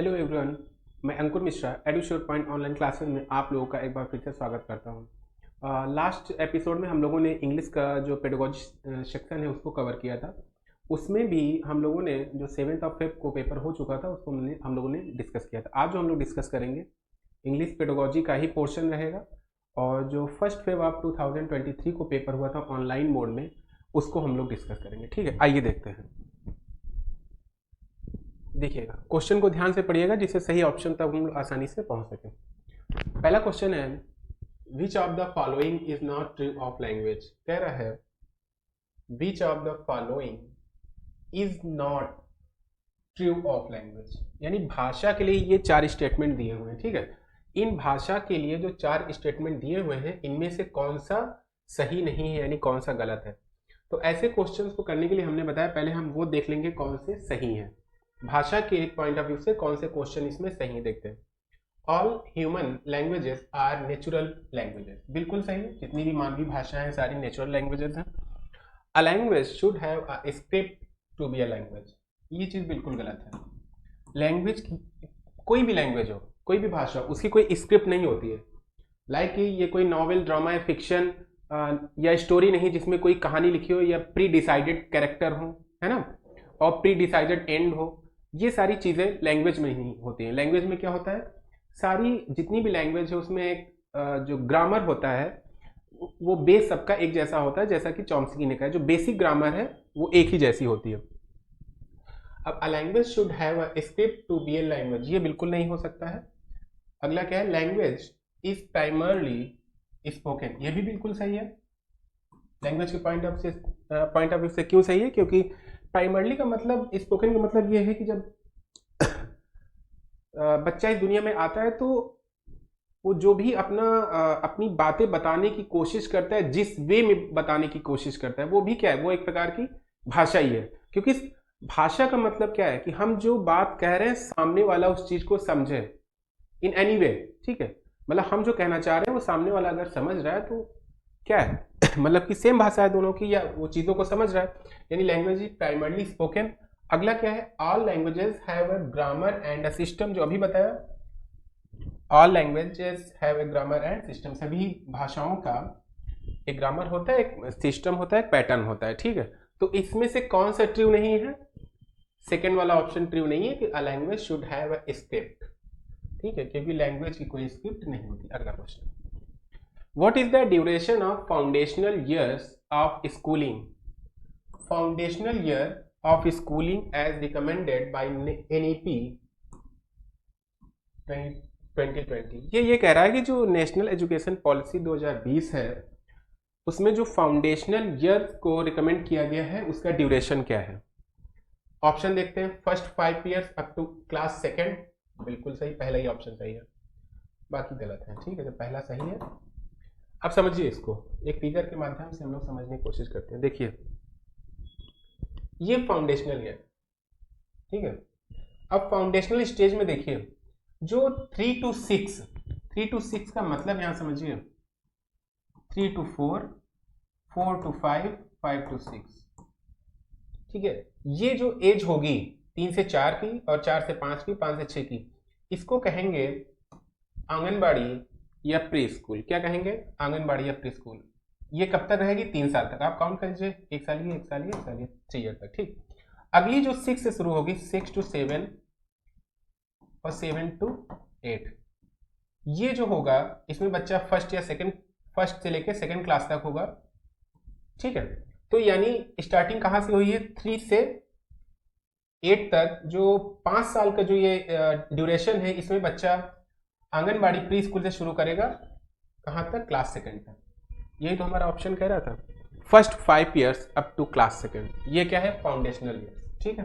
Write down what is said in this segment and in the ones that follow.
Hello everyone, मैं अंकुर Mishra एडुश्योर point online classes में आप लोगों का एक बार फिर से स्वागत करता हूँ। लास्ट एपिसोड में हम लोगों ने इंग्लिश का जो पेडागोजी सेक्शन है उसको कवर किया था। उसमें भी हम लोगों ने जो 7 फेब को पेपर हो चुका था उसको हम लोगों ने डिस्कस किया था। आज जो हम लोग डिस्कस करेंगे इंग्लिश पेडागोजी का ही पोर्शन रहेगा और जो 1 फेब ऑफ 2023 को पेपर हुआ था ऑनलाइन मोड में उसको हम लोग डिस्कस करेंगे। ठीक है, आइए देखते हैं। देखिएगा, क्वेश्चन को ध्यान से पढ़िएगा जिससे सही ऑप्शन तक हम लोग आसानी से पहुंच सकें। पहला क्वेश्चन है, which of the following is not true of language. कह रहा है which of the following is not true of language, यानी भाषा के लिए ये 4 स्टेटमेंट दिए हुए हैं। ठीक है, इन भाषा के लिए जो 4 स्टेटमेंट दिए हुए हैं इनमें से कौन सा सही नहीं है, यानी कौन सा गलत है। तो ऐसे क्वेश्चंस को करने के लिए हमने बताया पहले हम वो देख लेंगे कौन से सही हैं। भाषा के एक पॉइंट ऑफ व्यू से कौन से क्वेश्चन इसमें सही देखते हैं। All human languages are natural languages, बिल्कुल सही है। जितनी भी मानवीय भाषाएं हैं सारी नेचुरल लैंग्वेजेस हैं। A language should have a script to be a language, ये चीज बिल्कुल गलत है। लैंग्वेज की कोई भी लैंग्वेज हो, कोई भी भाषा, उसकी कोई स्क्रिप्ट नहीं होती है। लाइक ये कोई नॉवेल, ड्रामा या फिक्शन या स्टोरी नहीं जिसमें कोई कहानी लिखी हो या प्री डिसाइडेड कैरेक्टर हो, है ना, और प्री डिसाइडेड एंड हो। ये सारी चीज़ें लैंग्वेज में ही होती हैं। लैंग्वेज में क्या होता है, सारी जितनी भी लैंग्वेज है उसमें एक जो ग्रामर होता है वो बेस सबका एक जैसा होता है, जैसा कि चॉम्स्की ने कहा जो बेसिक ग्रामर है वो एक ही जैसी होती है। अब a language should have a script to be a language, ये बिल्कुल नहीं हो सकता है। अगला क्या है, लैंग्वेज इज प्राइमरली स्पोकन, ये भी बिल्कुल सही है। लैंग्वेज के पॉइंट ऑफ व्यू से क्यों सही है, क्योंकि प्राइमरली का मतलब, स्पोकन का मतलब ये है कि जब बच्चा इस दुनिया में आता है तो वो जो भी अपनी बातें बताने की कोशिश करता है, जिस वे में बताने की कोशिश करता है वो भी क्या है, वो एक प्रकार की भाषा ही है। क्योंकि भाषा का मतलब क्या है कि हम जो बात कह रहे हैं सामने वाला उस चीज को समझे इन एनी वे। ठीक है, मतलब हम जो कहना चाह रहे हैं वो सामने वाला अगर समझ रहा है तो क्या है मतलब कि सेम भाषा है दोनों की, या वो चीजों को समझ रहा है, यानी लैंग्वेज इज प्राइमरली स्पोकन। अगला क्या है, all languages have a grammar and a system, जो अभी बताया all languages have a grammar and system, सभी भाषाओं का एक ग्रामर होता है, एक सिस्टम होता है, एक पैटर्न होता है। ठीक है, तो इसमें से कौन सा ट्रू नहीं है, सेकेंड वाला ऑप्शन ट्रू नहीं है कि अ language should have a script. ठीक है, क्योंकि लैंग्वेज की कोई स्क्रिप्ट नहीं होती। अगला question, what is the duration of foundational years of schooling. Foundational year of schooling as recommended by NEP 2020, ये कह रहा है कि जो नेशनल एजुकेशन पॉलिसी 2020 है उसमें जो फाउंडेशनल ईयर को रिकमेंड किया गया है उसका ड्यूरेशन क्या है। ऑप्शन देखते हैं, first 5 years up to class second, बिल्कुल सही, पहला ही ऑप्शन सही है, बाकी गलत है। ठीक है, तो पहला सही है। अब समझिए इसको, एक फिगर के माध्यम से हम लोग समझने की कोशिश करते हैं। देखिए ये फाउंडेशनल ईयर, ठीक है। अब फाउंडेशनल स्टेज में देखिए जो 3 to 6, 3 to 6 का मतलब यहां समझिए 3 to 4, 4 to 5, 5 to 6। ठीक है, ये जो एज होगी 3 से 4 की और 4 से 5 की, 5 से 6 की, इसको कहेंगे आंगनबाड़ी या प्री स्कूल। क्या कहेंगे, आंगनबाड़ी या प्री स्कूल। ये कब तक रहेगी, 3 साल तक। आप काउंट कीजिए, 1 साल ये, 1 साल ये, 1 साल ये, 3 ईयर तक। ठीक, अगली जो 6 से शुरू होगी, 6 to 7 और 7 to 8, ये जो होगा इसमें बच्चा फर्स्ट से लेकर सेकंड क्लास तक होगा। ठीक है, तो यानी स्टार्टिंग कहां से हुई है, 3 से 8 तक, जो 5 साल का जो ये ड्यूरेशन है, इसमें बच्चा आंगनबाड़ी प्री स्कूल से शुरू करेगा, कहां तक, क्लास सेकंड तक। यही तो हमारा ऑप्शन कह रहा था, first 5 years up to class second, ये क्या है, फाउंडेशनल ईयर्स। ठीक है,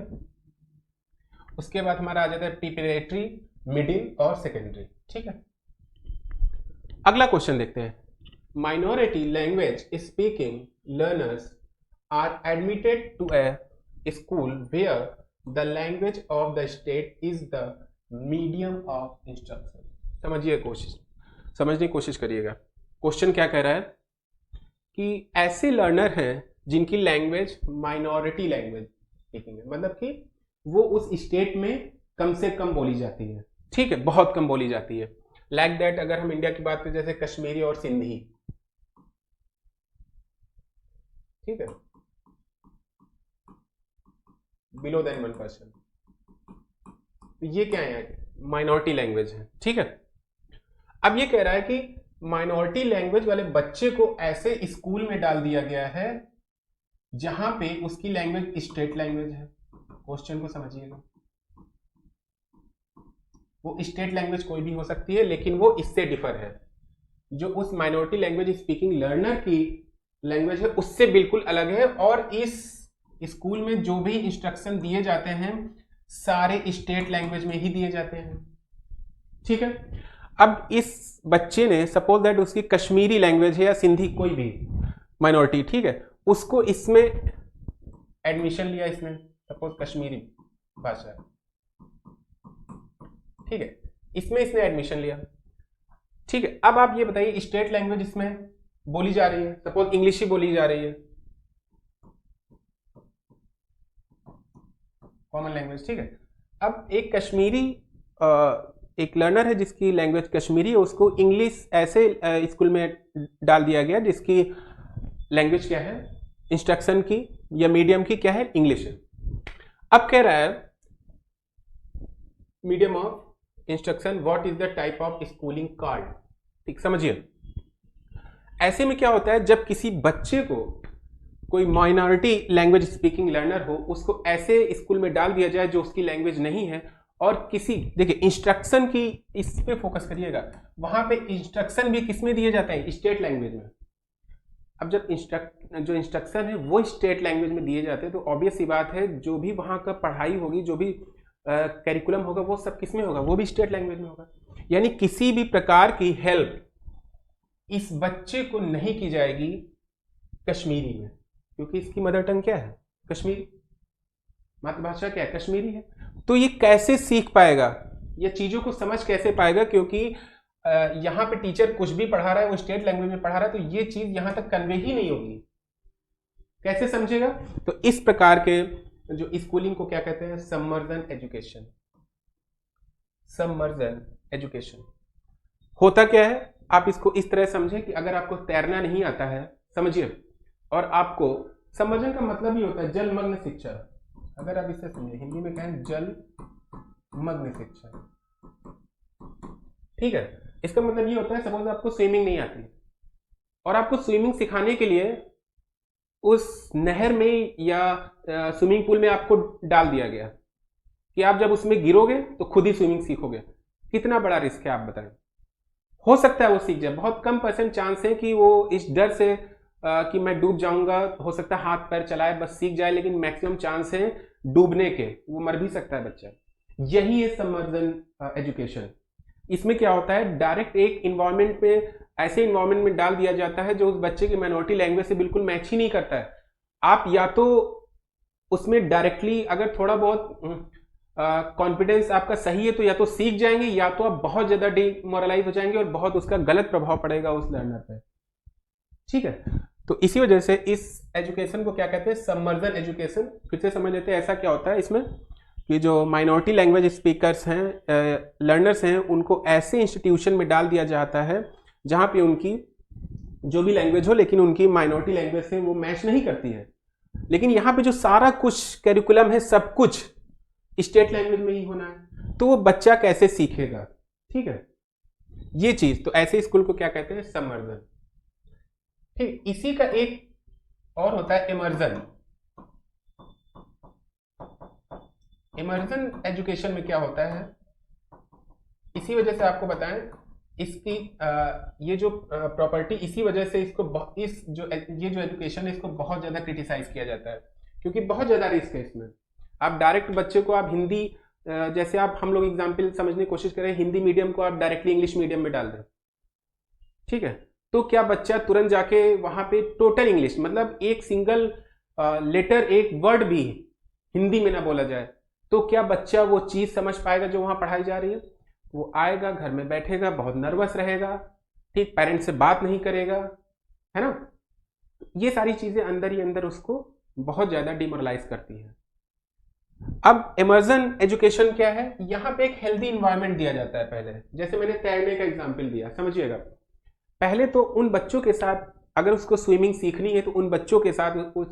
उसके बाद हमारा आ जाता है प्रिपरेटरी, मिडिल और सेकेंडरी। ठीक है, अगला क्वेश्चन देखते हैं, minority language speaking learners are admitted to a school where the language of the state is the medium of instruction. समझने की कोशिश करिएगा। क्वेश्चन क्या कह रहा है कि ऐसे लर्नर हैं जिनकी लैंग्वेज माइनॉरिटी लैंग्वेज स्पीकिंग है, मतलब कि वो उस स्टेट में कम से कम बोली जाती है, ठीक है, बहुत कम बोली जाती है। लाइक दैट अगर हम इंडिया की बात करें जैसे कश्मीरी और सिंधी, ठीक है, बिलो देन 1%। तो ये क्या है, माइनॉरिटी लैंग्वेज है, ठीक है। अब ये कह रहा है कि माइनॉरिटी लैंग्वेज वाले बच्चे को ऐसे स्कूल में डाल दिया गया है जहां पे उसकी लैंग्वेज स्टेट लैंग्वेज है। क्वेश्चन को समझिएगा, वो स्टेट लैंग्वेज कोई भी हो सकती है, लेकिन वो इससे डिफर है, जो उस माइनॉरिटी लैंग्वेज स्पीकिंग लर्नर की लैंग्वेज है उससे बिल्कुल अलग है। और इस स्कूल में जो भी इंस्ट्रक्शन दिए जाते हैं सारे स्टेट लैंग्वेज में ही दिए जाते हैं, ठीक है। अब इस बच्चे ने सपोज दैट उसकी कश्मीरी लैंग्वेज है या सिंधी कोई भी माइनॉरिटी, ठीक है, उसको इसमें एडमिशन लिया, इसने सपोज कश्मीरी भाषा है, ठीक है, इसमें इसने एडमिशन लिया, ठीक है। अब आप ये बताइए स्टेट लैंग्वेज इसमें बोली जा रही है, सपोज इंग्लिश ही बोली जा रही है, कॉमन लैंग्वेज, ठीक है। अब एक कश्मीरी एक लर्नर है जिसकी लैंग्वेज कश्मीरी है, उसको इंग्लिश ऐसे स्कूल में डाल दिया गया जिसकी लैंग्वेज क्या है, इंस्ट्रक्शन की या मीडियम की क्या है, इंग्लिश है। अब कह रहा है medium of instruction what is the type of schooling called, ठीक, समझिए। ऐसे में क्या होता है जब किसी बच्चे को कोई माइनॉरिटी लैंग्वेज स्पीकिंग लर्नर हो उसको ऐसे स्कूल में डाल दिया जाए जो उसकी लैंग्वेज नहीं है, और किसी, देखिए इंस्ट्रक्शन की इस पे फोकस करिएगा, वहां पे इंस्ट्रक्शन भी किस में दिए जाते हैं, स्टेट लैंग्वेज में। अब जब जो इंस्ट्रक्शन है वो स्टेट लैंग्वेज में दिए जाते हैं तो ऑब्वियस सी बात है जो भी वहां का पढ़ाई होगी, जो भी करिकुलम होगा वो सब किस में होगा, वो भी स्टेट लैंग्वेज में होगा। यानी किसी भी प्रकार की हेल्प इस बच्चे को नहीं की जाएगी कश्मीरी में, क्योंकि इसकी मदर टंग क्या है, कश्मीरी, मातृभाषा क्या है, कश्मीरी है। तो ये कैसे सीख पाएगा, ये चीजों को समझ कैसे पाएगा, क्योंकि यहाँ पे टीचर कुछ भी पढ़ा रहा है वो स्टेट लैंग्वेज में पढ़ा रहा है, तो ये चीज यहां तक कन्वे ही नहीं होगी, कैसे समझेगा। तो इस प्रकार के जो स्कूलिंग को क्या कहते हैं, सबमर्जन एजुकेशन। सबमर्जन एजुकेशन होता क्या है, आप इसको इस तरह समझें कि अगर आपको तैरना नहीं आता है, समझिए, और आपको, सबमर्जन का मतलब ही होता है जलमग्न शिक्षा, अगर आप इसे समझे हिंदी में कहें जलमग्न शिक्षा, ठीक है। इसका मतलब ये होता है सपोज आपको स्विमिंग नहीं आती और आपको स्विमिंग सिखाने के लिए उस नहर में या स्विमिंग पूल में आपको डाल दिया गया कि आप जब उसमें गिरोगे तो खुद ही स्विमिंग सीखोगे, कितना बड़ा रिस्क है आप बताएं। हो सकता है वो सीख जाए, बहुत कम % चांस है कि वो इस डर से कि मैं डूब जाऊंगा, हो सकता है हाथ पैर चलाए बस सीख जाए, लेकिन मैक्सिमम चांस है डूबने के, वो मर भी सकता है बच्चा। यही है सबमर्जन एजुकेशन। इसमें क्या होता है, डायरेक्ट एक इन्वायरमेंट में, ऐसे इन्वायरमेंट में डाल दिया जाता है जो उस बच्चे की माइनॉरिटी लैंग्वेज से बिल्कुल मैच ही नहीं करता है। आप या तो उसमें डायरेक्टली अगर थोड़ा बहुत कॉन्फिडेंस आपका सही है तो या तो सीख जाएंगे, या तो आप बहुत ज्यादा डिमोरलाइज हो जाएंगे और बहुत उसका गलत प्रभाव पड़ेगा उस लर्नर पे, ठीक है। तो इसी वजह से इस एजुकेशन को क्या कहते हैं, सबमर्जन एजुकेशन। फिर से समझ लेते हैं ऐसा क्या होता है इसमें, कि जो माइनॉरिटी लैंग्वेज स्पीकर्स हैं, लर्नर्स हैं, उनको ऐसे इंस्टीट्यूशन में डाल दिया जाता है जहां पे उनकी जो भी लैंग्वेज हो लेकिन उनकी माइनॉरिटी लैंग्वेज से वो मैच नहीं करती है, लेकिन यहाँ पे जो सारा कुछ करिकुलम है सब कुछ स्टेट लैंग्वेज में ही होना है, तो वो बच्चा कैसे सीखेगा, ठीक है, ये चीज। तो ऐसे स्कूल को क्या कहते हैं, सबमर्जन, ठीक। इसी का एक और होता है इमर्जन। इमर्जन एजुकेशन में क्या होता है, इसी वजह से आपको बताएं, इसकी ये जो प्रॉपर्टी, इसी वजह से इसको ये जो एजुकेशन है इसको बहुत ज्यादा क्रिटिसाइज किया जाता है, क्योंकि बहुत ज्यादा रिस्क है इसमें। आप डायरेक्ट बच्चे को आप हिंदी, जैसे आप, हम लोग एग्जाम्पल समझने की कोशिश करें, हिंदी मीडियम को आप डायरेक्टली इंग्लिश मीडियम में डाल दें, ठीक है, तो क्या बच्चा तुरंत जाके वहां पे टोटल इंग्लिश, मतलब एक सिंगल लेटर, एक वर्ड भी हिंदी में ना बोला जाए, तो क्या बच्चा वो चीज समझ पाएगा जो वहां पढ़ाई जा रही है। वो आएगा, घर में बैठेगा, बहुत नर्वस रहेगा, ठीक, पेरेंट्स से बात नहीं करेगा, है ना। ये सारी चीजें अंदर ही अंदर उसको बहुत ज्यादा डिमोरलाइज करती है। अब इमर्जन एजुकेशन क्या है, यहाँ पे एक हेल्दी इन्वायरमेंट दिया जाता है। पहले जैसे मैंने तैरने का एग्जाम्पल दिया, समझिएगा, पहले तो उन बच्चों के साथ अगर उसको स्विमिंग सीखनी है तो उन बच्चों के साथ उस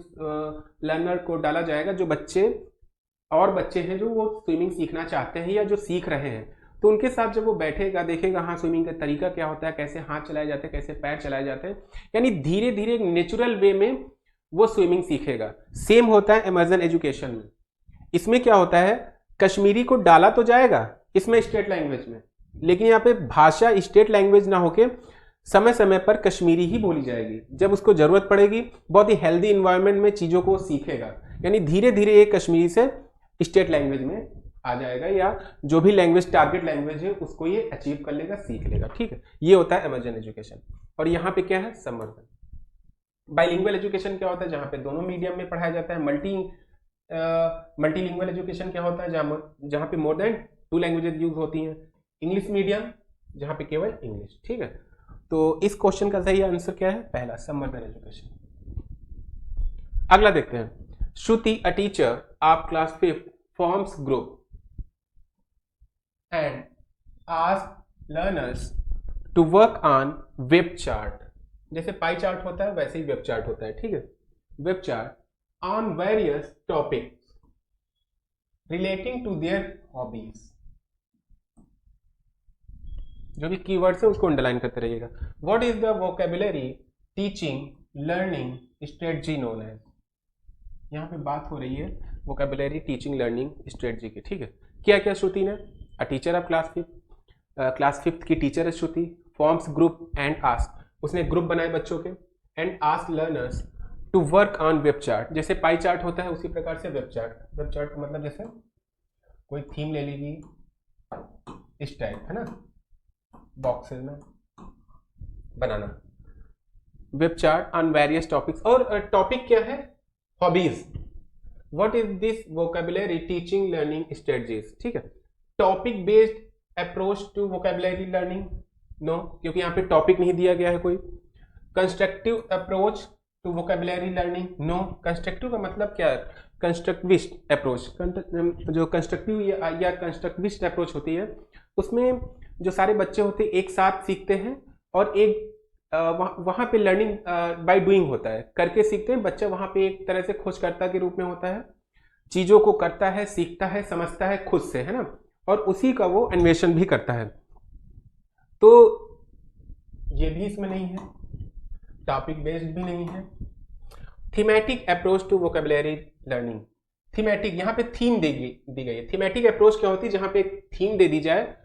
लर्नर को डाला जाएगा जो बच्चे और बच्चे हैं जो वो स्विमिंग सीखना चाहते हैं या जो सीख रहे हैं। तो उनके साथ जब वो बैठेगा, देखेगा हाँ स्विमिंग का तरीका क्या होता है, कैसे हाथ चलाए जाते हैं, कैसे पैर चलाए जाते हैं, यानी धीरे धीरे एक नेचुरल वे में वो स्विमिंग सीखेगा। सेम होता है इमर्जन एजुकेशन में। इसमें क्या होता है, कश्मीरी को डाला तो जाएगा इसमें स्टेट लैंग्वेज में, लेकिन यहाँ पे भाषा स्टेट लैंग्वेज ना होके समय समय पर कश्मीरी ही बोली जाएगी। जब उसको जरूरत पड़ेगी बहुत ही हेल्दी इन्वायरमेंट में चीजों को सीखेगा, यानी धीरे धीरे ये कश्मीरी से स्टेट लैंग्वेज में आ जाएगा, या जो भी लैंग्वेज टारगेट लैंग्वेज है उसको ये अचीव कर लेगा, सीख लेगा। ठीक है, ये होता है इमर्जन एजुकेशन। और यहाँ पे क्या है, सबमर्जन। बाइलिंगुअल एजुकेशन क्या होता है, जहाँ पे दोनों मीडियम में पढ़ाया जाता है। मल्टीलिंगुअल एजुकेशन क्या होता है, जहाँ पे मोर देन 2 लैंग्वेजेस यूज होती हैं। इंग्लिश मीडियम, जहाँ पे केवल इंग्लिश। ठीक है, तो इस क्वेश्चन का सही आंसर क्या है, पहला, सबमर्जन एजुकेशन। अगला देखते हैं। Shruti, a teacher of class 5th forms group and ask learners to work on web chart. जैसे पाई चार्ट होता है वैसे ही वेब चार्ट होता है। ठीक है, web chart on various topics relating to their hobbies. जो भी कीवर्ड्स है उसको अंडरलाइन करते रहिएगा। What is the vocabulary teaching learning strategy known as. यहाँ पे बात हो रही है वोकेबुलरी टीचिंग लर्निंग स्ट्रेटजी की। ठीक है, क्या क्या श्रुति ने, अ टीचर ऑफ क्लास 5th की टीचर है Shruti. Forms group and ask, उसने ग्रुप बनाए बच्चों के। And ask learners to work on web chart, जैसे पाई चार्ट होता है उसी प्रकार से वेब चार्ट। वेब चार्ट का मतलब जैसे कोई थीम ले लीजिए, इस टाइप है ना, बॉक्सेस में बनाना। Web chart on various topics, और टॉपिक क्या है, hobbies. What is this vocabulary teaching learning strategies. ठीक है, topic based approach to vocabulary learning, no, क्योंकि यहाँ पे टॉपिक नहीं दिया गया है कोई। Constructive approach to vocabulary learning, no. Constructive का मतलब क्या है, कंस्ट्रक्टिविस्ट अप्रोच। जो कंस्ट्रक्टिव या कंस्ट्रक्टिविस्ट अप्रोच होती है उसमें जो सारे बच्चे होते हैं एक साथ सीखते हैं, और एक वहाँ पे लर्निंग बाय डूइंग होता है, करके सीखते हैं। बच्चा वहाँ पे एक तरह से खोजकर्ता के रूप में होता है, चीजों को करता है, सीखता है, समझता है खुद से, है ना, और उसी का वो अन्वेषण भी करता है। तो ये भी इसमें नहीं है, टॉपिक बेस्ड भी नहीं है। Thematic approach to vocabulary learning, thematic, यहाँ पे थीम दी गई है। थीमेटिक अप्रोच क्या होती है, जहां पे एक थीम दे दी जाए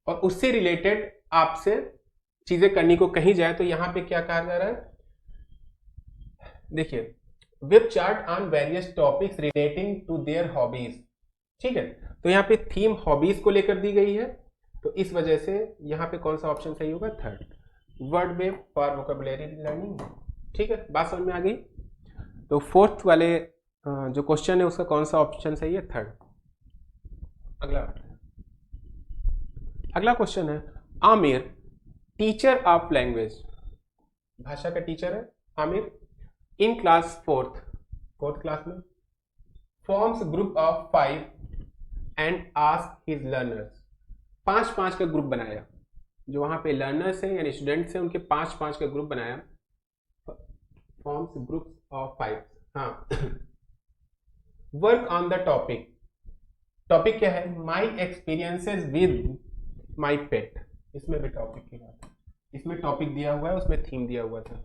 और उससे रिलेटेड आपसे चीजें करने को कही जाए। तो यहां पे क्या कहा जा रहा है, देखिए, web chart on various topics relating to their hobbies. ठीक है, तो यहाँ पे थीम हॉबीज को लेकर दी गई है, तो इस वजह से यहाँ पे कौन सा ऑप्शन सही होगा, third, word web for vocabulary learning. ठीक है, बात समझ में आ गई। तो फोर्थ वाले जो क्वेश्चन है उसका कौन सा ऑप्शन सही है, थर्ड। अगला क्वेश्चन है, आमिर टीचर ऑफ लैंग्वेज, भाषा का टीचर है Aamir, in class fourth class में, forms group of 5 and ask his learners, 5-5 का ग्रुप बनाया। जो वहां पे लर्नर्स हैं यानी स्टूडेंट्स हैं उनके 5-5 का ग्रुप बनाया, फॉर्म्स ग्रुप ऑफ 5। हाँ, work on the topic, topic क्या है, माई एक्सपीरियंसेस विद माई पेट। इसमें भी टॉपिक की बात है, इसमें टॉपिक दिया हुआ है, उसमें थीम दिया हुआ था।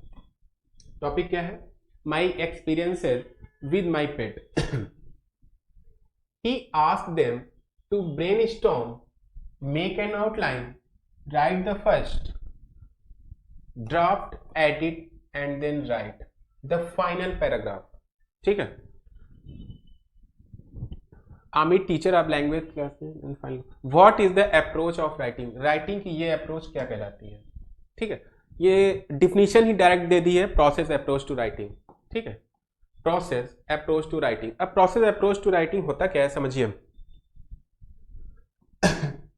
टॉपिक क्या है, my experiences with my pet. He asked them to brainstorm, make an outline, write the first draft, edit and then write the final paragraph. ठीक है, Aamir teacher of language class में, what is the approach of writing, writing की ये approach क्या कहलाती है। ठीक है, ये डिफिनीशन ही डायरेक्ट दे दी है, प्रोसेस अप्रोच टू राइटिंग। ठीक है, प्रोसेस अप्रोच टू राइटिंग। अब प्रोसेस अप्रोच टू राइटिंग होता क्या है समझिए।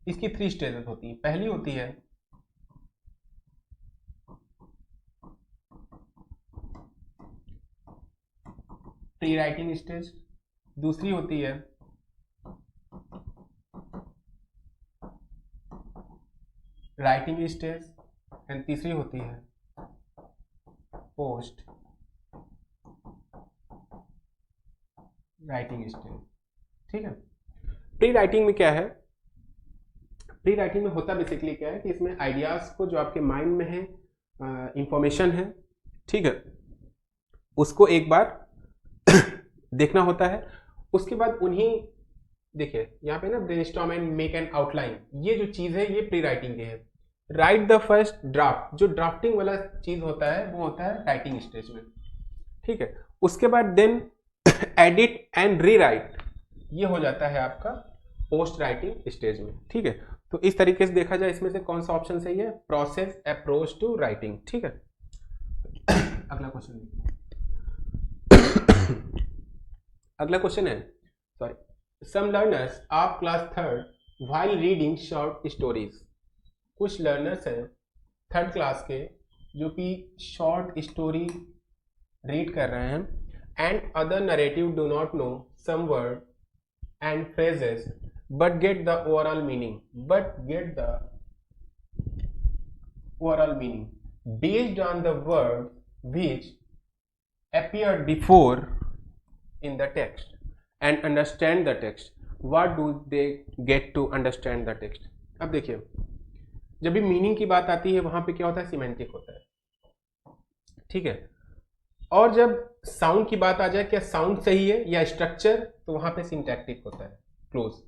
इसकी 3 स्टेजेस होती है। पहली होती है प्री राइटिंग स्टेज, दूसरी होती है राइटिंग स्टेज एंड तीसरी होती है पोस्ट राइटिंग स्टेज। ठीक है। प्री राइटिंग में क्या है, प्री राइटिंग में होता बेसिकली क्या है कि इसमें आइडियाज को जो आपके माइंड में है, इंफॉर्मेशन है, ठीक है, उसको एक बार देखना होता है। उसके बाद उन्हीं, देखिए यहाँ पे ना brainstorm and make an outline, ये जो चीज है ये प्री राइटिंग की है। राइट द फर्स्ट ड्राफ्ट, जो ड्राफ्टिंग वाला चीज होता है वो होता है राइटिंग स्टेज में। ठीक है। उसके बाद then edit and re right, ये हो जाता है आपका पोस्ट राइटिंग स्टेज में। ठीक है। तो इस तरीके से देखा जाए इसमें से कौन सा ऑप्शन सही है, प्रोसेस अप्रोच टू राइटिंग। ठीक है। अगला क्वेश्चन, अगला क्वेश्चन है, sorry, some learners of class third while reading short stories, कुछ लर्नर्स हैं थर्ड क्लास के जो कि शॉर्ट स्टोरी रीड कर रहे हैं, and other narrative do not know some word and phrases but get the overall meaning, based on the word which appeared before in the text and understand the text. What do they get to understand the text? अब देखिए, जब भी meaning की बात आती है वहां पे क्या होता है, सिमेंटिक होता है। ठीक है। और जब साउंड की बात आ जाए, क्या साउंड सही है या स्ट्रक्चर, तो वहां पे सिंटैक्टिक होता है, क्लोज।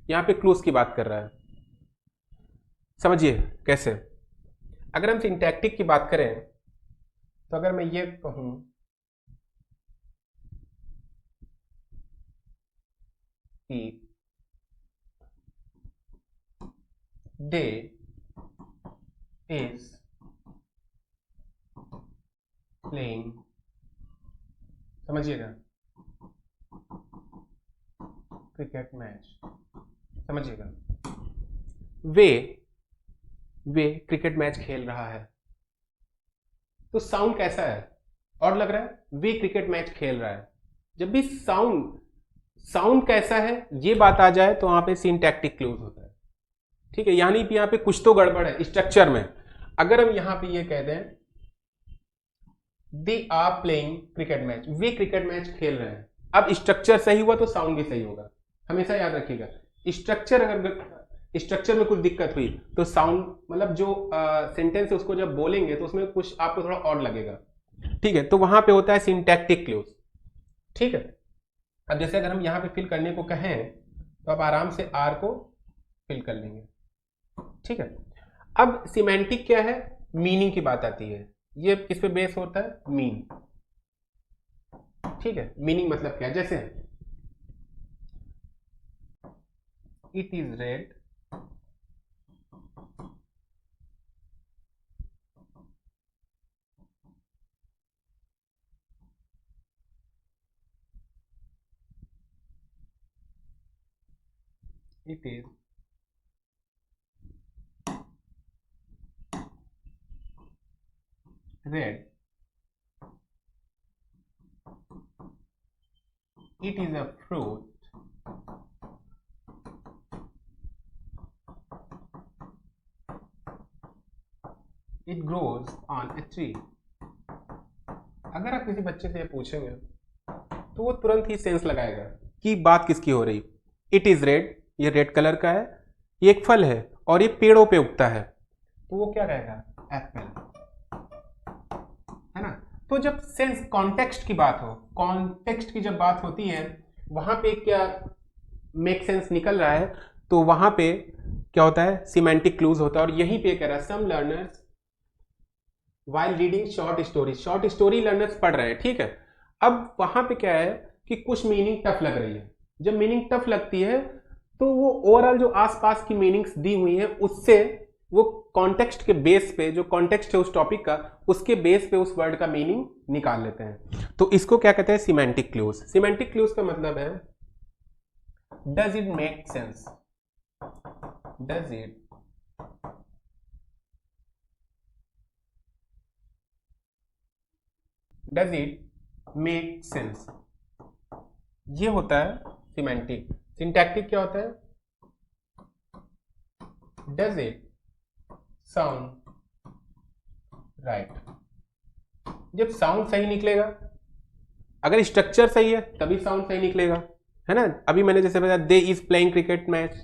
यहां पे क्लोज की बात कर रहा है, समझिए कैसे। अगर हम सिंटैक्टिक की बात करें तो अगर मैं ये कहूं कि दे इज प्लेइंग, समझिएगा, क्रिकेट मैच, समझिएगा, वे क्रिकेट मैच खेल रहा है, तो साउंड कैसा है, और लग रहा है वे क्रिकेट मैच खेल रहा है। जब भी साउंड कैसा है ये बात आ जाए तो वहां पे सिंटैक्टिक क्लोज होता है। ठीक है। यानी कि यहां पे कुछ तो गड़बड़ है स्ट्रक्चर में। अगर हम यहां पे ये कह दें they are playing cricket match, वे क्रिकेट मैच खेल रहे हैं, अब स्ट्रक्चर सही हुआ तो साउंड भी सही होगा, हमेशा याद रखिएगा। स्ट्रक्चर अगर स्ट्रक्चर में कुछ दिक्कत हुई तो साउंड, मतलब जो सेंटेंस है उसको जब बोलेंगे तो उसमें कुछ आपको थोड़ा ऑड लगेगा। ठीक है। तो वहां पे होता है सिंटैक्टिक क्लोज। ठीक है। अब जैसे अगर हम यहां पे फिल करने को कहें तो आप आराम से आर को फिल कर लेंगे। ठीक है। अब सिमेंटिक क्या है, मीनिंग की बात आती है, ये किस पे बेस होता है, मीन। ठीक है। मीनिंग मतलब क्या, जैसे it is red, it is red, it is a fruit, it grows on a tree। अगर आप किसी बच्चे से पूछेंगे तो वो तुरंत ही सेंस लगाएगा कि बात किसकी हो रही। इट इज रेड, ये रेड कलर का है, ये एक फल है और ये पेड़ों पे उगता है, तो वो क्या रहेगा, एप्पल, है ना। तो जब सेंस कॉन्टेक्स्ट की बात हो, कॉन्टेक्स्ट की जब बात होती है वहां पे क्या मेक सेंस निकल रहा है, तो वहां पे क्या होता है, सिमेंटिक क्लूज होता है। और यहीं पे कह रहा है some learners while reading short story learners पढ़ रहे हैं। ठीक है। अब वहां पे क्या है कि कुछ मीनिंग टफ लग रही है, जब मीनिंग टफ लगती है तो वो ओवरऑल जो आसपास की मीनिंग्स दी हुई है उससे वो कॉन्टेक्स्ट के बेस पे, जो कॉन्टेक्स्ट है उस टॉपिक का, उसके बेस पे उस वर्ड का मीनिंग निकाल लेते हैं। तो इसको क्या कहते हैं, सिमेंटिक क्लूज। सिमेंटिक क्लूज का मतलब है does it make sense, does it make sense, ये होता है सिमेंटिक। सिंटैक्टिक क्या होता है, डज इट साउंड राइट। जब साउंड सही निकलेगा, अगर स्ट्रक्चर सही है तभी साउंड सही निकलेगा, है ना। अभी मैंने जैसे बताया they is playing cricket match,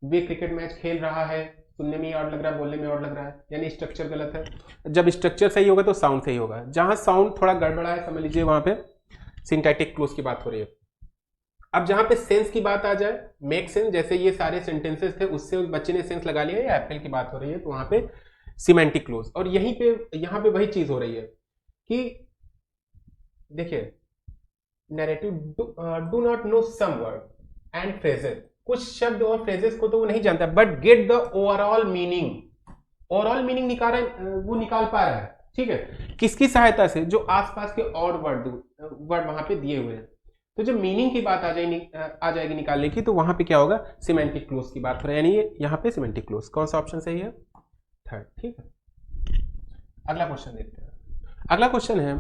वे क्रिकेट मैच खेल रहा है, सुनने में और लग रहा है, बोलने में और लग रहा है, यानी स्ट्रक्चर गलत है। जब स्ट्रक्चर सही होगा तो साउंड सही होगा। जहां साउंड थोड़ा गड़बड़ा है समझ लीजिए वहां पे सिंटैक्टिक क्लूज की बात हो रही है। अब जहां पे सेंस की बात आ जाए, मेक सेंस, जैसे ये सारे सेंटेंसेस थे उससे उस बच्चे ने सेंस लगा लिया, या एप्पल की बात हो रही है तो वहां पे सिमेंटिक क्लूज। और यहीं पे यहां पे वही चीज हो रही है कि देखिए narrative do not know some word and phrases, कुछ शब्द और फ्रेजेस को तो वो नहीं जानता, but get the overall meaning, overall meaning वो निकाल पा रहा है, ठीक है, किसकी सहायता से, जो आसपास के और वर्ड वहां पे दिए हुए हैं। तो जब मीनिंग की बात आ जाएगी निकालने की, तो वहां पे क्या होगा, सिमेंटिक क्लोज की बात हो रही है, यानी यहाँ पे सिमेंटिक क्लोज। कौन सा ऑप्शन सही है, थर्ड, ठीक है। अगला क्वेश्चन देखते हैं। अगला क्वेश्चन है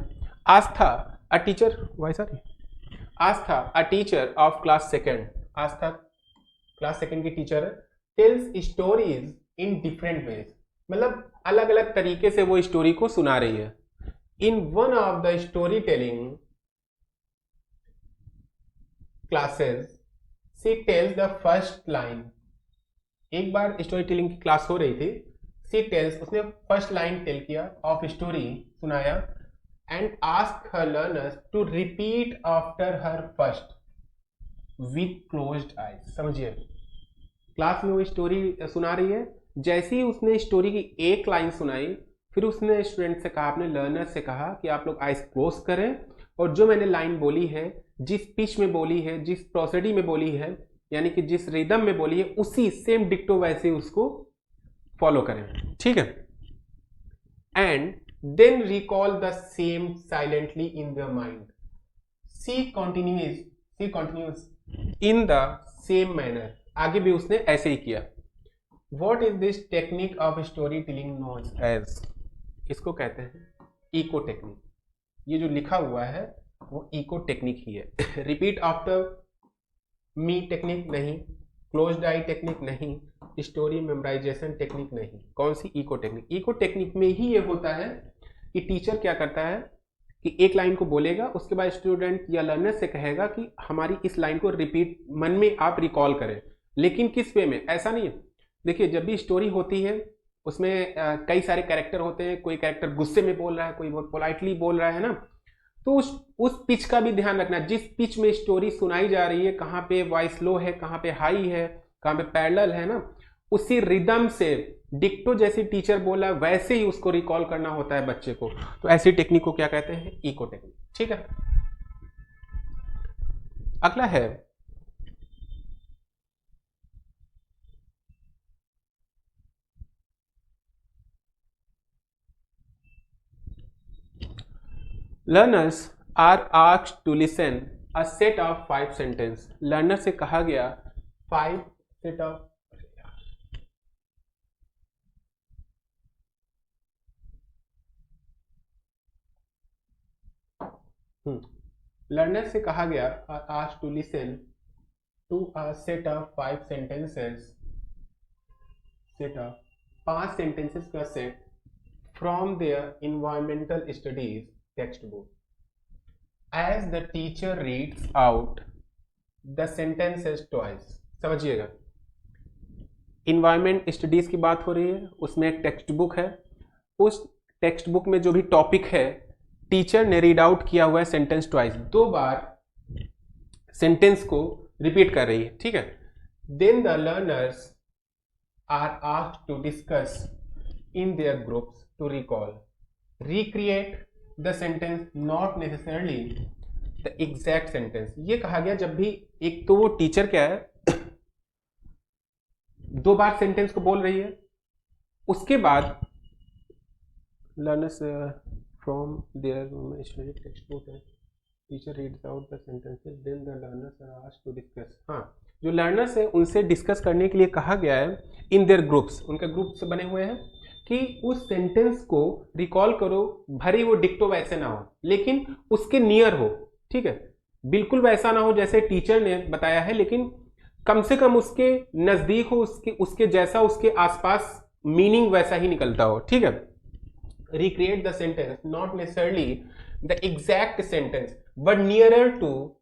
Aastha a teacher, Aastha a teacher of class second, Aastha class second की teacher tells stories in different ways, मतलब अलग अलग तरीके से वो स्टोरी को सुना रही है। In one of the story telling classes she tells the first line, एक बार स्टोरी टेलिंग की क्लास हो रही थी, शी टेल्स, उसने फर्स्ट लाइन टेल किया ऑफ स्टोरी, सुनाया, and ask her learners to repeat after her first with closed eyes. समझिए, क्लास में वो स्टोरी सुना रही है, जैसे ही उसने स्टोरी की एक लाइन सुनाई, फिर उसने स्टूडेंट से कहा, अपने लर्नर से कहा कि आप लोग आइज क्लोज करें, और जो मैंने लाइन बोली है, जिस पिच में बोली है, जिस प्रोसेडी में बोली है, यानी कि जिस रिदम में बोली है, उसी सेम डिक्टो वैसे उसको फॉलो करें, ठीक है। And then recall the same silently in the mind, she continues in the same manner, आगे भी उसने ऐसे ही किया। What is this technique of story telling known as, इसको कहते हैं इको टेक्निक। ये जो लिखा हुआ है वो इको टेक्निक ही है। रिपीट आफ्टर मी टेक्निक नहीं, क्लोज्ड आई टेक्निक नहीं, स्टोरी मेमोराइजेशन टेक्निक नहीं, कौन सी, इको टेक्निक। इको टेक्निक में ही ये होता है कि टीचर क्या करता है कि एक लाइन को बोलेगा, उसके बाद स्टूडेंट या लर्नर से कहेगा कि हमारी इस लाइन को रिपीट मन में आप रिकॉल करें, लेकिन किस वे में, ऐसा नहीं है। देखिए जब भी स्टोरी होती है उसमें कई सारे कैरेक्टर होते हैं, कोई कैरेक्टर गुस्से में बोल रहा है, कोई बहुत पोलाइटली बोल रहा है ना, तो उस पिच का भी ध्यान रखना, जिस पिच में स्टोरी सुनाई जा रही है, कहाँ पे वॉइस लो है, कहाँ पे हाई है, कहाँ पे पैरेलल है ना, उसी रिदम से डिक्टो जैसी टीचर बोला वैसे ही उसको रिकॉल करना होता है बच्चे को। तो ऐसी टेक्निक को क्या कहते हैं, इको टेक्निक, ठीक है। अगला है learners are asked to listen a set of 5 sentences। Learner से कहा गया 5 सेट ऑफ, लर्नर से कहा गया asked to listen to a set of 5 sentences, set of 5 sentences का set from their environmental studies textbook, as the teacher reads out the sentences twice। समझिएगा, environment studies की बात हो रही है, उसमें एक टेक्स्ट बुक है, उस टेक्स्ट बुक में जो भी टॉपिक है टीचर ने रीड आउट किया हुआ है सेंटेंस ट्वाइस, 2 बार सेंटेंस को रिपीट कर रही है, ठीक है। Then the learners are asked to discuss in their groups to recall, recreate the sentence, not necessarily the exact sentence। ये कहा गया जब भी एक तो वो टीचर क्या है 2 बार सेंटेंस को बोल रही है, उसके बाद learners from their study textbook है, teacher reads out the sentences, then the learners are asked to discuss. हाँ, जो लर्नर्स है उनसे डिस्कस करने के लिए कहा गया है इन देयर ग्रुप्स, उनके ग्रुप से बने हुए हैं, कि उस सेंटेंस को रिकॉल करो, भरी वो डिक्टो वैसे ना हो, लेकिन उसके नियर हो, ठीक है, बिल्कुल वैसा ना हो जैसे टीचर ने बताया है, लेकिन कम से कम उसके नजदीक हो, उसके जैसा उसके आसपास मीनिंग वैसा ही निकलता हो, ठीक है। Recreate the sentence, not necessarily the exact sentence but nearer to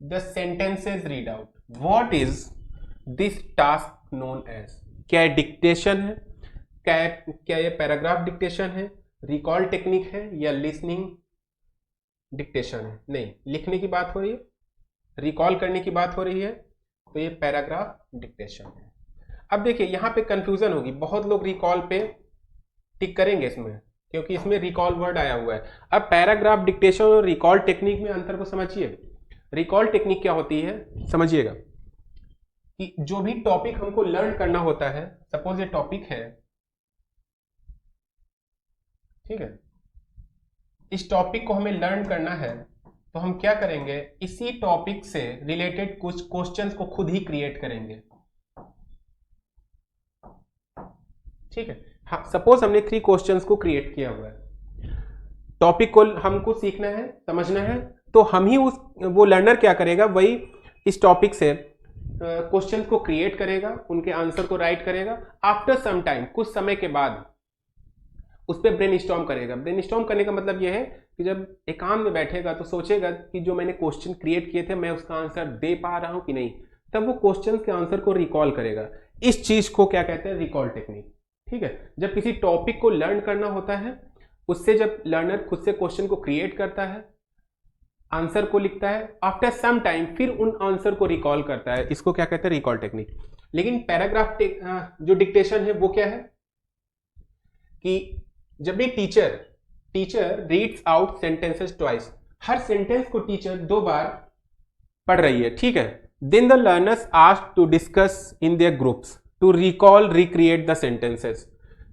the sentences read out. What is this task known as? क्या डिक्टेशन है, क्या ये पैराग्राफ डिक्टेशन है, रिकॉल टेक्निक है, या लिसनिंग डिक्टेशन है? नहीं, लिखने की बात हो रही है, रिकॉल करने की बात हो रही है, तो ये पैराग्राफ डिक्टेशन है। अब देखिए यहां पे कंफ्यूजन होगी, बहुत लोग रिकॉल पे टिक करेंगे इसमें, क्योंकि इसमें रिकॉल वर्ड आया हुआ है। अब पैराग्राफ डिक्टेशन और रिकॉल टेक्निक में अंतर को समझिए। रिकॉल टेक्निक क्या होती है समझिएगा, कि जो भी टॉपिक हमको लर्न करना होता है, सपोज ये टॉपिक है, ठीक है, इस टॉपिक को हमें लर्न करना है, तो हम क्या करेंगे, इसी टॉपिक से रिलेटेड कुछ क्वेश्चंस को खुद ही क्रिएट करेंगे, ठीक है। हाँ, सपोज हमने 3 क्वेश्चंस को क्रिएट किया हुआ है, टॉपिक को हमको सीखना है, समझना है, तो हम ही वो लर्नर क्या करेगा, वही इस टॉपिक से क्वेश्चंस को क्रिएट करेगा, उनके आंसर को राइट करेगा। आफ्टर सम टाइम, कुछ समय के बाद उस पर ब्रेनस्टॉर्म करेगा। ब्रेनस्टॉर्म करने का मतलब यह है कि जब एकांत में बैठेगा तो सोचेगा कि जो मैंने क्वेश्चन क्रिएट किए थे मैं उसका आंसर दे पा रहा हूं कि नहीं, तब वो क्वेश्चन के आंसर को रिकॉल करेगा। इस चीज को क्या कहते हैं, रिकॉल टेक्निक, ठीक है। जब किसी टॉपिक को लर्न करना होता है, उससे जब लर्नर खुद से क्वेश्चन को क्रिएट करता है, आंसर को लिखता है, आफ्टर सम टाइम फिर उन आंसर को रिकॉल करता है, इसको क्या कहते हैं, रिकॉल टेक्निक। लेकिन पैराग्राफ जो डिक्टेशन है वो क्या है, कि जब भी teacher reads out sentences twice, हर सेंटेंस को टीचर 2 बार पढ़ रही है, ठीक है। Then the learners asked to discuss in their groups to recall recreate the sentences,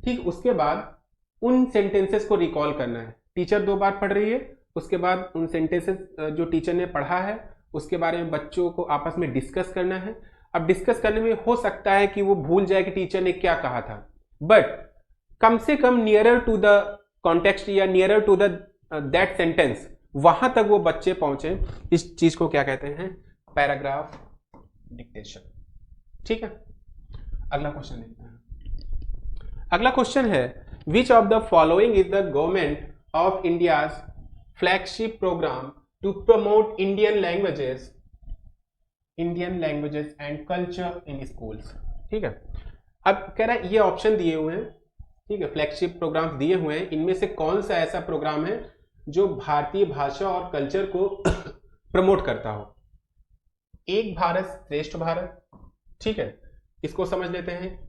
ठीक। उसके बाद उन सेंटेंसेस को रिकॉल करना है, टीचर 2 बार पढ़ रही है, उसके बाद उन सेंटेंसेस जो टीचर ने पढ़ा है उसके बारे में बच्चों को आपस में डिस्कस करना है। अब डिस्कस करने में हो सकता है कि वो भूल जाए कि टीचर ने क्या कहा था, बट कम से कम नियरर टू द कॉन्टेक्स्ट या nearer to the that sentence, वहां तक वो बच्चे पहुंचे। इस चीज को क्या कहते हैं, पैराग्राफ डिक्टेशन, ठीक है। अगला क्वेश्चन देखते हैं। अगला क्वेश्चन है, which of the following is the government of India's flagship program to promote Indian languages and culture in schools, ठीक है। अब कह रहा है ये ऑप्शन दिए हुए हैं, ठीक है, फ्लैगशिप प्रोग्राम्स दिए हुए हैं, इनमें से कौन सा ऐसा प्रोग्राम है जो भारतीय भाषा और कल्चर को प्रमोट करता हो। एक भारत श्रेष्ठ भारत, ठीक है, इसको समझ लेते हैं,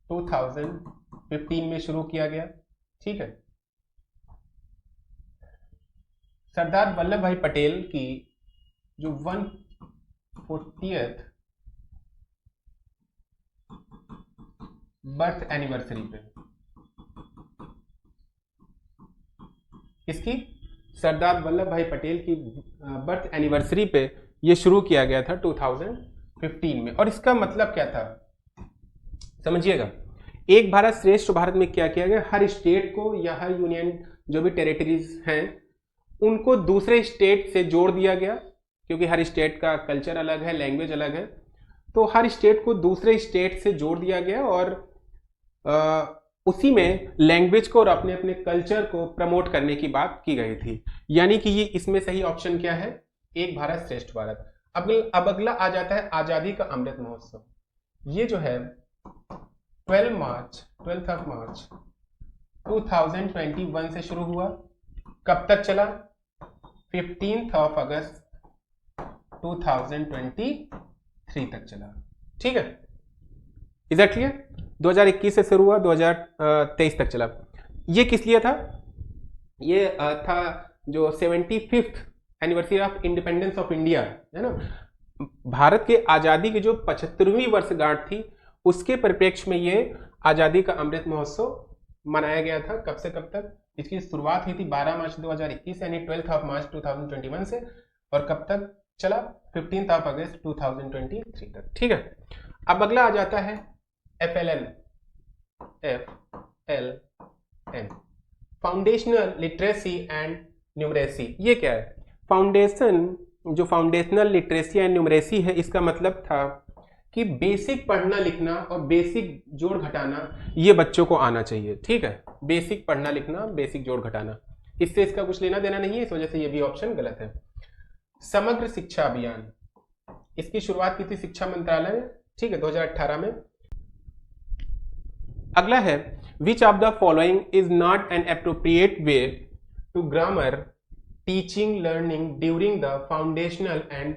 2015 में शुरू किया गया, ठीक है। सरदार वल्लभ भाई पटेल की जो 140th बर्थ एनिवर्सरी पे, इसकी सरदार वल्लभ भाई पटेल की बर्थ एनिवर्सरी पे ये शुरू किया गया था 2015 में। और इसका मतलब क्या था समझिएगा, एक भारत श्रेष्ठ भारत में क्या किया गया, हर स्टेट को या हर यूनियन जो भी टेरिटरीज हैं उनको दूसरे स्टेट से जोड़ दिया गया, क्योंकि हर स्टेट का कल्चर अलग है, लैंग्वेज अलग है, तो हर स्टेट को दूसरे स्टेट से जोड़ दिया गया और उसी में लैंग्वेज को और अपने अपने कल्चर को प्रमोट करने की बात की गई थी। यानी कि ये इसमें सही ऑप्शन क्या है, एक भारत श्रेष्ठ भारत। अब अगला आ जाता है आजादी का अमृत महोत्सव। ये जो है 12th ऑफ मार्च 2021 से शुरू हुआ, कब तक चला, 15th ऑफ अगस्त 2023 तक चला, ठीक है। Is that clear? 2021 से शुरू हुआ, 2023 तक चला। ये किस लिए था, ये था जो 75th anniversary of independence of India है ना, भारत के आजादी की जो 75वीं वर्षगांठ थी उसके परिप्रेक्ष्य में ये आजादी का अमृत महोत्सव मनाया गया था। कब से कब तक, इसकी शुरुआत हुई थी 12 मार्च 2021 यानी 12th ऑफ मार्च 2021 से, और कब तक चला, 15th ऑफ अगस्त 2023 तक, ठीक है। अब अगला आ जाता है FLN, foundational literacy and numeracy. ये क्या है, फाउंडेशनल लिटरेसी एंड न्यूमरेसी है, इसका मतलब था कि बेसिक पढ़ना लिखना और बेसिक जोड़ घटाना ये बच्चों को आना चाहिए, ठीक है। बेसिक पढ़ना लिखना, बेसिक जोड़ घटाना, इससे इसका कुछ लेना देना नहीं है, इस वजह से ये भी ऑप्शन गलत है। समग्र शिक्षा अभियान, इसकी शुरुआत की थी शिक्षा मंत्रालय ने, ठीक है, 2018 में। अगला है which of the following is not an appropriate way to grammar teaching learning during the foundational and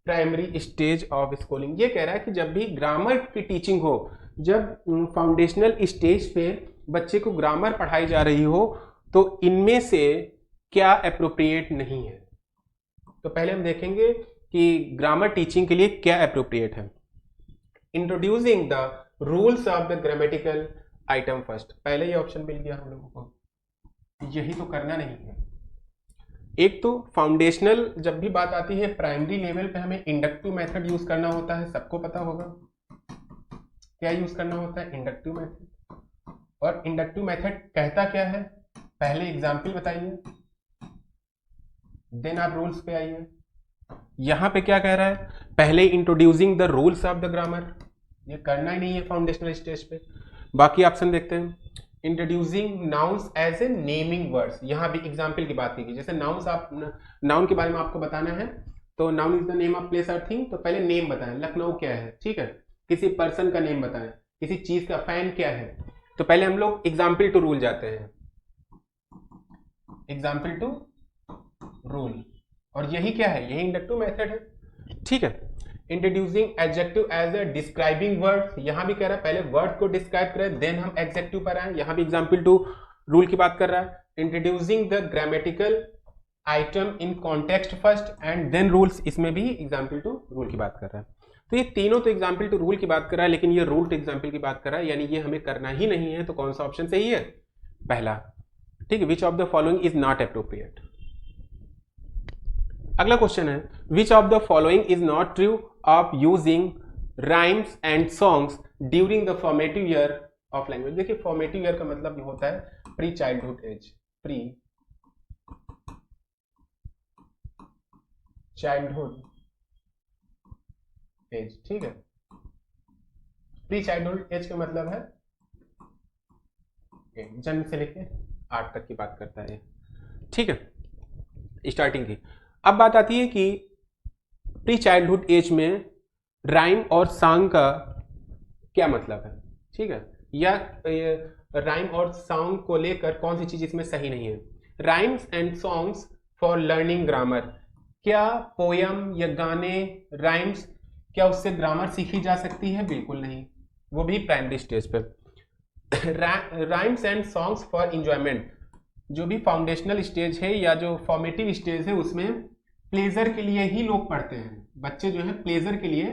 primary stage of schooling. ये कह रहा है कि जब भी ग्रामर की टीचिंग हो, जब फाउंडेशनल स्टेज पे बच्चे को ग्रामर पढ़ाई जा रही हो, तो इनमें से क्या एप्रोप्रिएट नहीं है। तो पहले हम देखेंगे कि ग्रामर टीचिंग के लिए क्या एप्रोप्रिएट है। Introducing the rules of the grammatical item first, पहले ये ऑप्शन मिल गया हम लोगों को, यही तो करना नहीं है। एक तो फाउंडेशनल जब भी बात आती है प्राइमरी लेवल पे हमें इंडक्टिव मेथड यूज करना होता है, सबको पता होगा क्या यूज करना होता है, इंडक्टिव मेथड। और इंडक्टिव मेथड कहता क्या है, पहले एग्जाम्पल बताइए, देन आप रूल्स पे आइए। यहां पे क्या कह रहा है, पहले introducing the rules of the grammar, ये करना ही नहीं है फाउंडेशनल स्टेज पे। बाकी ऑप्शन देखते हैं, introducing nouns as a naming words, यहां भी एग्जाम्पल की बात की, जैसे नाउन्स, आप नाउन के बारे में आपको बताना है, तो noun is the name of place और थिंग, तो पहले नेम बताएं, लखनऊ क्या है, ठीक है। किसी पर्सन का नेम बताएं, किसी चीज का, फैन क्या है, तो पहले हम लोग एग्जाम्पल टू रूल जाते हैं, एग्जाम्पल टू रूल, और यही क्या है, यही इंडक्टिव मेथड है, ठीक है। Introducing adjective as a describing word, यहां भी कह रहा है पहले वर्ड को डिस्क्राइब करें देन हम एडजेक्टिव पर आए, यहां भी एग्जाम्पल टू रूल की बात कर रहा है। Introducing the grammatical item in context first and then rules, इसमें भी एग्जाम्पल टू रूल की बात कर रहा है। तो ये तीनों तो एग्जाम्पल टू रूल की बात कर रहा है, लेकिन ये रूल टू एग्जाम्पल की बात कर रहा है, यानी ये हमें करना ही नहीं है, तो कौन सा ऑप्शन सही है, पहला, ठीक है। Which of the following is not appropriate. अगला क्वेश्चन है, which of the following is not true of using rhymes and songs during the formative year of language. देखिए फॉर्मेटिव ईयर का मतलब होता है pre childhood age, pre childhood age, ठीक है। Pre childhood as का मतलब है जन्म से लेके 8 तक की बात करता है, ठीक है, स्टार्टिंग की। अब बात आती है कि प्री चाइल्डहुड एज में राइम और सॉन्ग का क्या मतलब है, ठीक है, या राइम और सॉन्ग को लेकर कौन सी चीज इसमें सही नहीं है। Rhymes and songs for learning grammar, क्या पोयम या गाने, राइम्स, क्या उससे ग्रामर सीखी जा सकती है, बिल्कुल नहीं, वो भी प्राइमरी स्टेज पर। Rhymes and songs for enjoyment, जो भी फाउंडेशनल स्टेज है या जो फॉर्मेटिव स्टेज है, उसमें प्लेजर के लिए ही लोग पढ़ते हैं, बच्चे जो है प्लेजर के लिए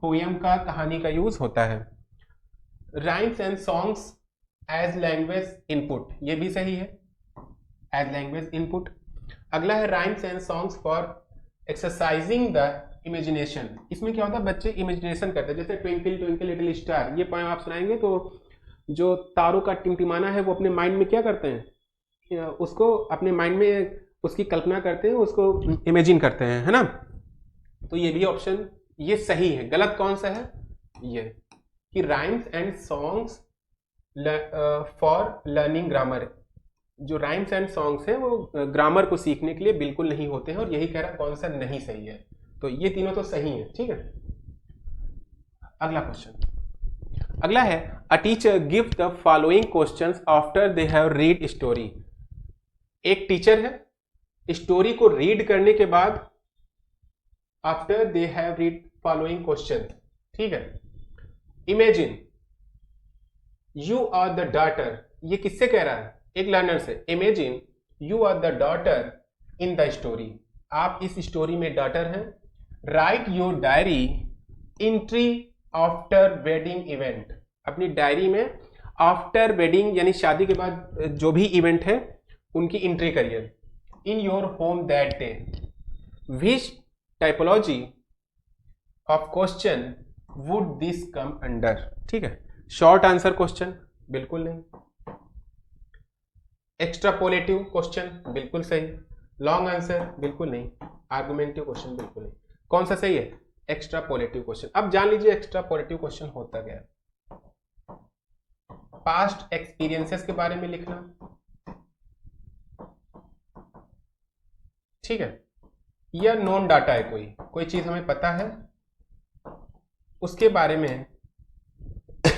पोयम का, कहानी का यूज होता है। Rhymes and songs as language input, ये भी सही है, एज लैंग्वेज इनपुट। अगला है rhymes and songs for exercising the imagination, इसमें क्या होता है, बच्चे इमेजिनेशन करते हैं, जैसे ट्विंकल ट्विंकल लिटिल स्टार, ये पोयम आप सुनाएंगे तो जो तारों का टिमटिमाना है वो अपने माइंड में क्या करते हैं, उसको अपने माइंड में उसकी कल्पना करते हैं, उसको इमेजिन करते हैं, है ना। तो ये भी ऑप्शन ये सही है। गलत कौन सा है, ये कि rhymes and songs for learning grammar, जो राइम्स एंड सॉन्ग्स हैं वो ग्रामर को सीखने के लिए बिल्कुल नहीं होते हैं, और यही कह रहा कौन सा नहीं सही है, तो ये तीनों तो सही है, ठीक है। अगला क्वेश्चन, अगला है, a teacher give the following questions after they have read story. एक टीचर है, स्टोरी को रीड करने के बाद after they have read following question, ठीक है। Imagine you are the daughter, ये किससे कह रहा है, एक लर्नर से। Imagine you are the daughter in the story, आप इस स्टोरी में डॉटर हैं। Write your diary entry after wedding event, अपनी डायरी में आफ्टर वेडिंग यानी शादी के बाद जो भी इवेंट है उनकी एंट्री करिए। In your home that day, which typology of question would this come under, ठीक है। शॉर्ट आंसर क्वेश्चन, बिल्कुल नहीं। एक्स्ट्रापोलेटिव क्वेश्चन, बिल्कुल सही। लॉन्ग आंसर, बिल्कुल नहीं। आर्गुमेंटिव क्वेश्चन, बिल्कुल नहीं। कौन सा सही है, एक्स्ट्रापोलेटिव क्वेश्चन। अब जान लीजिए एक्स्ट्रापोलेटिव क्वेश्चन होता क्या है। पास्ट एक्सपीरियंसेस के बारे में लिखना, ठीक है, या नॉन डाटा है, कोई चीज हमें पता है उसके बारे में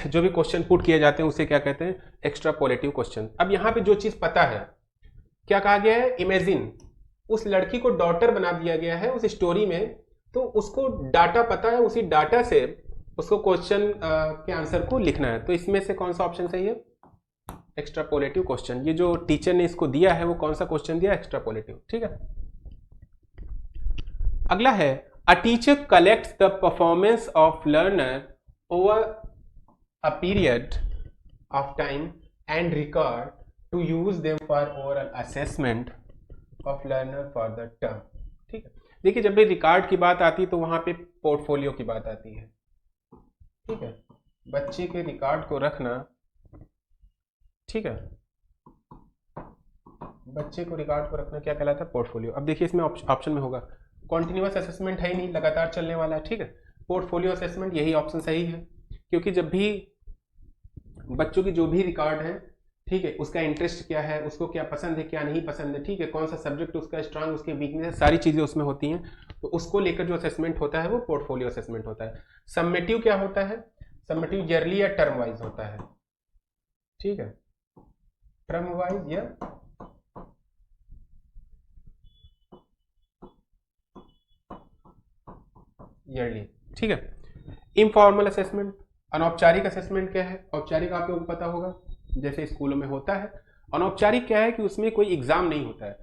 जो भी क्वेश्चन पुट किए जाते हैं उसे क्या कहते हैं, एक्स्ट्रापोलेटिव क्वेश्चन। अब यहां पे जो चीज पता है, क्या कहा गया है, इमेजिन उस लड़की को डॉटर बना दिया गया है उस स्टोरी में, तो उसको डाटा पता है, उसी डाटा से उसको क्वेश्चन के आंसर को लिखना है। तो इसमें से कौन सा ऑप्शन सही है, एक्स्ट्रापोलेटिव क्वेश्चन। ये जो टीचर ने इसको दिया है वो कौन सा क्वेश्चन दिया, एक्स्ट्रापोलेटिव, ठीक है। अगला है a teacher collects the performance of learner over a period of time and record to use them for overall assessment of learner for the term, ठीक है। देखिए जब भी रिकॉर्ड की बात आती है तो वहां पे पोर्टफोलियो की बात आती है, ठीक है, बच्चे के रिकॉर्ड को रखना, ठीक है, बच्चे को रिकॉर्ड को रखना क्या कहलाता है, पोर्टफोलियो। अब देखिए इसमें ऑप्शन में होगा, कॉन्टिन्यूअस असेसमेंट है ही नहीं, लगातार चलने वाला है, ठीक है, पोर्टफोलियो असेसमेंट, यही ऑप्शन सही है। क्योंकि जब भी बच्चों की जो भी रिकॉर्ड है, ठीक है, उसका इंटरेस्ट क्या है, उसको क्या पसंद है क्या नहीं पसंद है, ठीक है, कौन सा सब्जेक्ट उसका स्ट्रांग, उसके वीकनेस, सारी चीजें उसमें होती हैं, तो उसको लेकर जो असेसमेंट होता है वो पोर्टफोलियो असेसमेंट होता है। सबमेटिव क्या होता है, सबमेटिव ईयरली या टर्म वाइज होता है, ठीक है, टर्म वाइज या ईयरली, ठीक है। इनफॉर्मल असेसमेंट, अनौपचारिक असेसमेंट क्या है, औपचारिक आप लोगों को पता होगा जैसे स्कूलों में होता है। अनौपचारिक क्या है कि उसमें कोई एग्जाम नहीं होता है,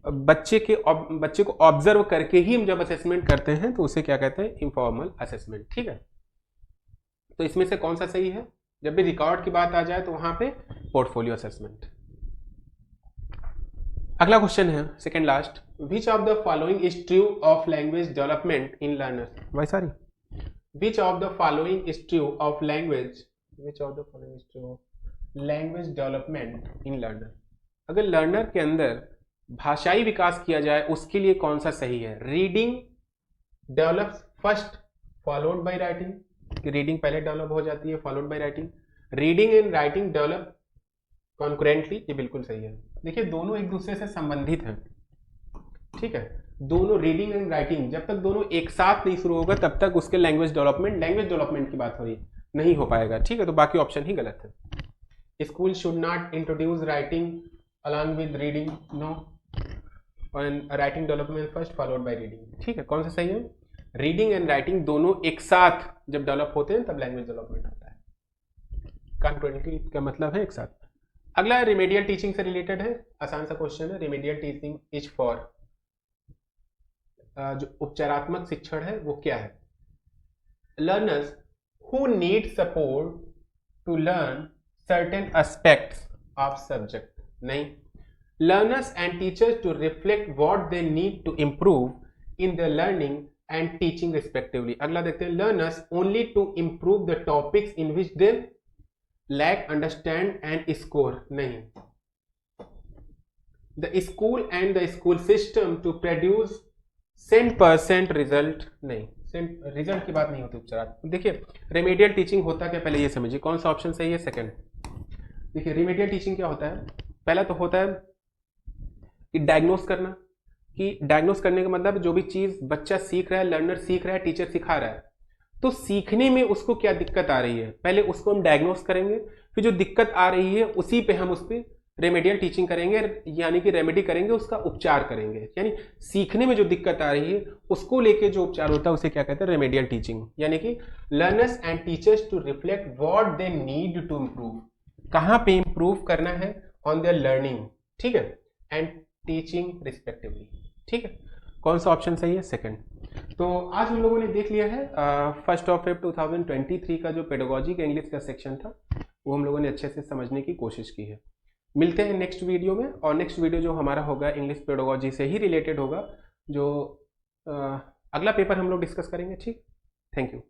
बच्चे को ऑब्जर्व करके ही हम जब असेसमेंट करते हैं तो उसे क्या कहते हैं, इनफॉर्मल असेसमेंट, ठीक है। तो इसमें से कौन सा सही है, जब भी रिकॉर्ड की बात आ जाए तो वहां पे पोर्टफोलियो असेसमेंट। अगला क्वेश्चन है second last, which of the following is true of language development in learner, भाई sorry, which of the following is true of language, which of the following is true of language development in learner. अगर learner के अंदर भाषाई विकास किया जाए उसके लिए कौन सा सही है, reading develops first followed by writing, कि रीडिंग पहले डेवलप हो जाती है followed by writing, reading and writing develop concurrently, ये बिल्कुल सही है। देखिए दोनों एक दूसरे से संबंधित हैं, ठीक है, दोनों रीडिंग एंड राइटिंग जब तक दोनों एक साथ नहीं शुरू होगा तब तक उसके लैंग्वेज डेवलपमेंट की बात हो रही नहीं हो पाएगा, ठीक है, तो बाकी ऑप्शन ही गलत है। School should not introduce writing along with reading, no, और writing development first followed by reading, ठीक है, कौन सा सही है, रीडिंग एंड राइटिंग दोनों एक साथ जब डेवलप होते हैं तब लैंग्वेज डेवलपमेंट होता है, कॉन्करेंटली का मतलब है एक साथ। अगला रिमेडियल टीचिंग से रिलेटेड है, आसान सा क्वेश्चन है, रिमेडियल टीचिंग इज फॉर, जो उपचारात्मक शिक्षण है वो क्या है, learners who need support to learn certain aspects of subject, नहीं, learners and teachers to reflect what they need to improve in their learning and teaching respectively। अगला देखते हैं, learners only to improve the topics in which they lack understand and score, नहीं, the school and the school system to produce 100% result, नहीं, result की बात नहीं होती उपचार। देखिए रेमेडियल टीचिंग होता क्या, पहले ये समझिए कौन सा ऑप्शन सही है, सेकंड। देखिए रेमेडियल टीचिंग क्या होता है, पहला तो होता है कि डायग्नोस करना, कि डायग्नोस करने का मतलब जो भी चीज बच्चा सीख रहा है, लर्नर सीख रहा है, टीचर सिखा रहा है, तो सीखने में उसको क्या दिक्कत आ रही है, पहले उसको हम डायग्नोस करेंगे, फिर जो दिक्कत आ रही है उसी पे हम उस पर रेमेडियल टीचिंग करेंगे, यानी कि रेमेडी करेंगे, उसका उपचार करेंगे, यानी सीखने में जो दिक्कत आ रही है उसको लेके जो उपचार होता है उसे क्या कहते हैं, रेमेडियल टीचिंग। यानी कि learners and teachers to reflect what they need to improve, कहां पे इंप्रूव करना है ऑन देयर लर्निंग, ठीक है, एंड टीचिंग रिस्पेक्टिवली, ठीक है, कौन सा ऑप्शन सही है, सेकंड। तो आज हम लोगों ने देख लिया है 1 Feb 2023 का जो पेडागोजी का इंग्लिश का सेक्शन था वो हम लोगों ने अच्छे से समझने की कोशिश की है। मिलते हैं नेक्स्ट वीडियो में, और नेक्स्ट वीडियो जो हमारा होगा इंग्लिश पेडागोजी से ही रिलेटेड होगा, जो अगला पेपर हम लोग डिस्कस करेंगे, ठीक, थैंक यू।